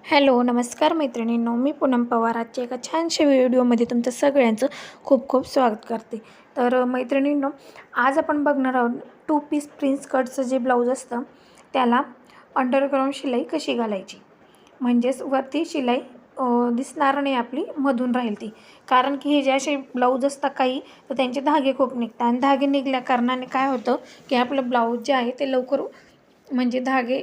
Hello नमस्कार मैत्रिणींनो, मी पूनम पवार आजच्या एका छानशा व्हिडिओमध्ये तुमचं सगळ्यांचं खूप खूप स्वागत करते. तर मैत्रिणींनो, आज आपण बघणार आहोत 2 पीस प्रिन्स कटचं जे ब्लाऊज असतं त्याला अंडरग्राऊंड शिलाई कशी घालायची. म्हणजेच वरती शिलाई दिसणार नाही, आपली मधून राहील ती. कारण की हे जे असे ब्लाऊज असतात काही, तर त्यांचे धागे खूप निघतात आणि धागे निघल्या कारणाने काय होतं की आपलं ब्लाऊज जे आहे ते लवकर म्हणजे धागे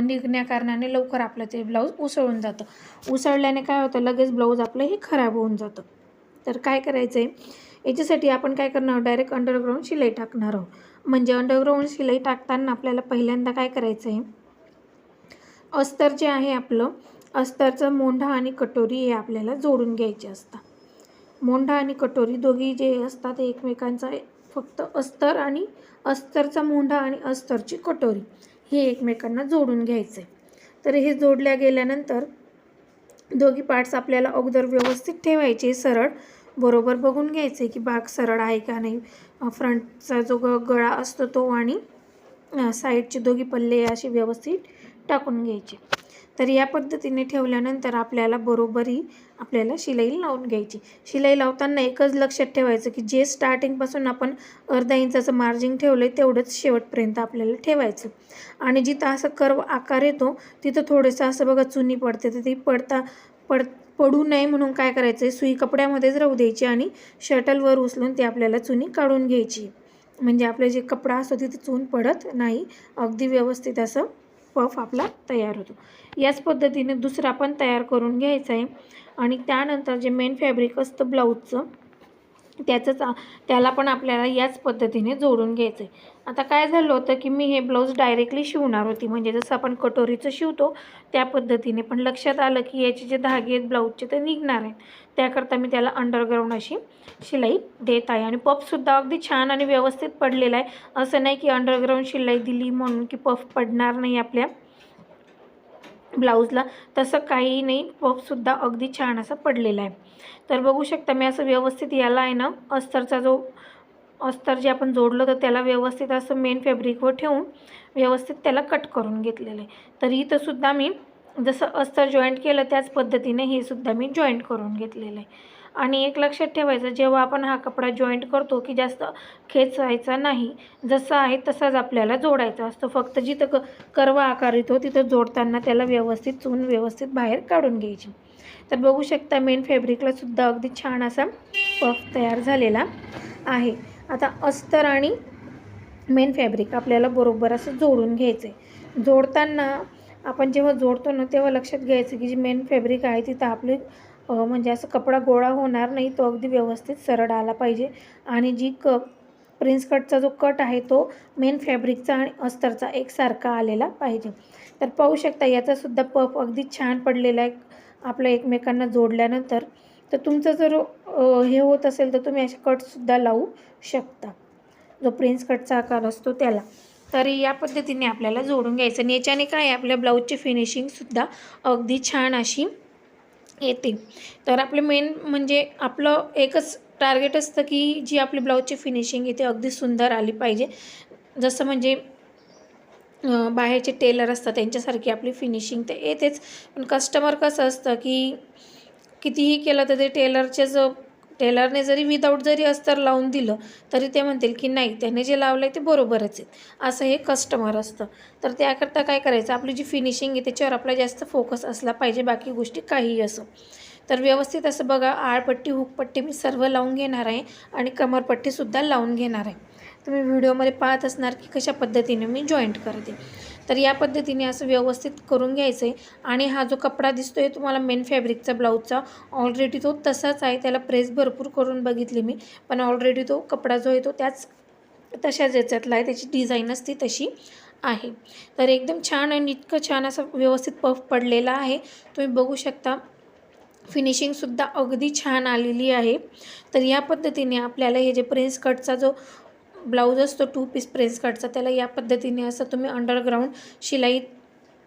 निघण्या कारणाने लवकर आपलं ते ब्लाऊज उसळून जातं. उसळल्याने काय होतं, लगेच ब्लाऊज आपलं हे खराब होऊन जातं. तर काय करायचं आहे, याच्यासाठी आपण काय करणार आहोत, डायरेक्ट अंडरग्राऊंड शिलाई टाकणार आहोत. म्हणजे अंडरग्राऊंड शिलाई टाकताना आपल्याला पहिल्यांदा काय करायचं आहे, अस्तर जे आहे आपलं, अस्तरचं मोंढा आणि कटोरी हे आपल्याला जोडून घ्यायचे असतात. मोंढा आणि कटोरी दोघी जे असतात ते एकमेकांचा, फक्त अस्तर आणि अस्तरचा मोंढा आणि अस्तरची कटोरी हे एकमेकांना जोडून घ्यायचं आहे. तर हे जोडल्या गेल्यानंतर दोघी पार्ट्स आपल्याला अगोदर व्यवस्थित ठेवायचे, सरळ बरोबर बघून घ्यायचे की बाग सरळ आहे का नाही. फ्रंटचा जो गळा असतो तो आणि साईडचे दोघी पल्ले असे व्यवस्थित टाकून घ्यायचे. तर या पद्धतीने ठेवल्यानंतर आपल्याला बरोबरी आपल्याला शिलाई लावून घ्यायची. शिलाई लावताना एकच लक्षात ठेवायचं की जे स्टार्टिंगपासून आपण अर्धा इंचाचं मार्जिन ठेवलं आहे तेवढंच शेवटपर्यंत आपल्याला ठेवायचं. आणि जिथं असं कर्व आकार येतो तिथं थोडंसं असं बघा चुनी पडते, तर ती पडू नये म्हणून काय करायचं आहे, सुई कपड्यामध्येच राहू द्यायची आणि शटलवर उचलून ती आपल्याला चुनी काढून घ्यायची. म्हणजे आपलं जे कपडा असतो तिथे चून पडत नाही, अगदी व्यवस्थित असं पफ आपला तयार होतो. याच पद्धतीने दुसरा पण तयार करून घ्यायचा आहे. आणि त्यानंतर जे मेन फॅब्रिक असतं ब्लाऊजचं त्याला पण आपल्याला याच पद्धतीने जोडून घ्यायचं आहे. आता काय झालं होतं की मी हे ब्लाऊज डायरेक्टली शिवणार होती, म्हणजे जसं आपण कटोरीचं शिवतो त्या पद्धतीने, पण लक्षात आलं की याचे जे धागे आहेत ब्लाऊजचे ते निघणार आहेत. त्याकरता मी त्याला अंडरग्राऊंड अशी शिलाई देत आहे. आणि पफसुद्धा अगदी छान आणि व्यवस्थित पडलेला आहे. असं नाही की अंडरग्राऊंड शिलाई दिली म्हणून की पफ पडणार नाही आपल्या ब्लाऊजला, तसं काही नाही. पफसुद्धा अगदी छान असा पडलेला आहे. तर बघू शकता मी असं व्यवस्थित याला आहे ना, अस्तर जे आपण जोडलं तर त्याला व्यवस्थित असं मेन फॅब्रिकवर ठेवून व्यवस्थित त्याला कट करून घेतलेलं आहे. तर इथंसुद्धा मी जसं अस्तर जॉईंट केलं त्याच पद्धतीने हे सुद्धा मी जॉईंट करून घेतलेलं आहे. आणि एक लक्षात ठेवायचं, जेव्हा आपण हा कपडा जॉईंट करतो की जास्त खेचायचा नाही, जसं आहे तसाच आपल्याला जोडायचा असतो. फक्त जिथं कर्व आकार येतो तिथं जोडताना त्याला व्यवस्थित चून व्यवस्थित बाहेर काढून घ्यायची. तर बघू शकता मेन फॅब्रिकला सुद्धा अगदी छान असा पफ तयार झालेला आहे. आता अस्तर आणि मेन फॅब्रिक आपल्याला बरोबर असं जोडून घ्यायचं आहे. जोडताना आपण जेव्हा जोडतो ना तेव्हा लक्षात घ्यायचं की जी मेन फॅब्रिक आहे तिथं आपली म्हणजे असं कपडा गोळा होणार नाही, तो अगदी व्यवस्थित सरळ आला पाहिजे. आणि जी प्रिन्स कटचा जो कट आहे तो मेन फॅब्रिकचा आणि अस्तरचा एकसारखा आलेला पाहिजे. तर पाहू शकता याचासुद्धा पफ अगदी छान पडलेला आहे आपल्या एकमेकांना जोडल्यानंतर. तर तुमचं जर हे होत असेल तर तुम्ही असे कटसुद्धा लावू शकता, जो प्रिन्स कटचा आकार असतो त्याला. तर या पद्धतीने आपल्याला जोडून घ्यायचं. आणि याच्याने काय आपल्या ब्लाऊजची फिनिशिंगसुद्धा अगदी छान अशी येते. तर आपले मेन म्हणजे आपलं एकच टार्गेट असतं की जी आपली ब्लाऊजची फिनिशिंग येते अगदी सुंदर आली पाहिजे. जसं म्हणजे बाहेरचे टेलर असतात त्यांच्यासारखी आपली फिनिशिंग तर येतेच. पण कस्टमर कसं असतं की कितीही केलं तर ते टेलरने जरी विदाऊट जरी अस्तर लावून दिलं तरी ते म्हणतील की नाही, त्याने जे लावलं आहे ते बरोबरच आहे, असं हे कस्टमर असतं. तर त्याकरता काय करायचं, आपली जी फिनिशिंग आहे त्याच्यावर आपला जास्त फोकस असला पाहिजे, बाकी गोष्टी काहीही असो. तर व्यवस्थित असं बघा, आळपट्टी हुकपट्टी मी सर्व लावून घेणार आहे आणि कमरपट्टीसुद्धा लावून घेणार आहे. तुम्ही व्हिडिओमध्ये पाहत असणार की कशा पद्धतीने मी जॉईंट करते. तर या पद्धतीने असं व्यवस्थित करून घ्यायचं आहे. आणि हा जो कपडा दिसतो आहे तुम्हाला मेन फॅब्रिकचा ब्लाऊजचा, ऑलरेडी तो तसाच आहे. त्याला प्रेस भरपूर करून बघितली मी, पण ऑलरेडी तो कपडा जो आहे तो तशाच याच्यातला आहे, त्याची डिझाईनच ती तशी आहे. तर एकदम छान आणि इतकं छान असं व्यवस्थित पफ पडलेला आहे, तुम्ही बघू शकता. फिनिशिंगसुद्धा अगदी छान आलेली आहे. तर या पद्धतीने आपल्याला हे जे प्रिन्स कटचा जो ब्लाऊज असतो 2 पीस प्रिन्स कटचा, त्याला या पद्धतीने असं तुम्ही अंडरग्राऊंड शिलाई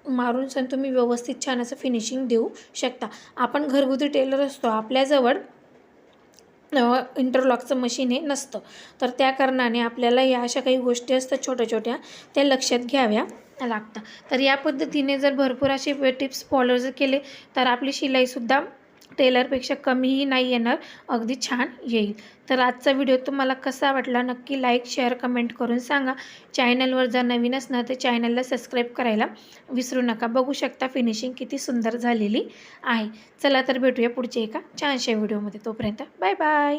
मारून सण तुम्ही व्यवस्थित छान असं फिनिशिंग देऊ शकता. आपण घरगुती टेलर असतो, आपल्याजवळ इंटरलॉकचं मशीन हे नसतं. तर त्या कारणाने आपल्याला या अशा काही गोष्टी असतात छोट्या छोट्या, त्या लक्षात घ्याव्या लागतं. तर या पद्धतीने जर भरपूर असे टिप्स फॉलो जर केले तर आपली शिलाईसुद्धा टेलरपेक्षा कमीही नाही येणार, अगदी छान येईल. तर आजचा व्हिडिओ तुम्हाला कसा वाटला नक्की लाईक, शेअर, कमेंट करून सांगा. चॅनलवर जर नवीन असणार तर चॅनलला सबस्क्राईब करायला विसरू नका. बघू शकता फिनिशिंग किती सुंदर झालेली आहे. चला तर भेटूया पुढच्या एका छानशा व्हिडिओमध्ये. तोपर्यंत बाय बाय.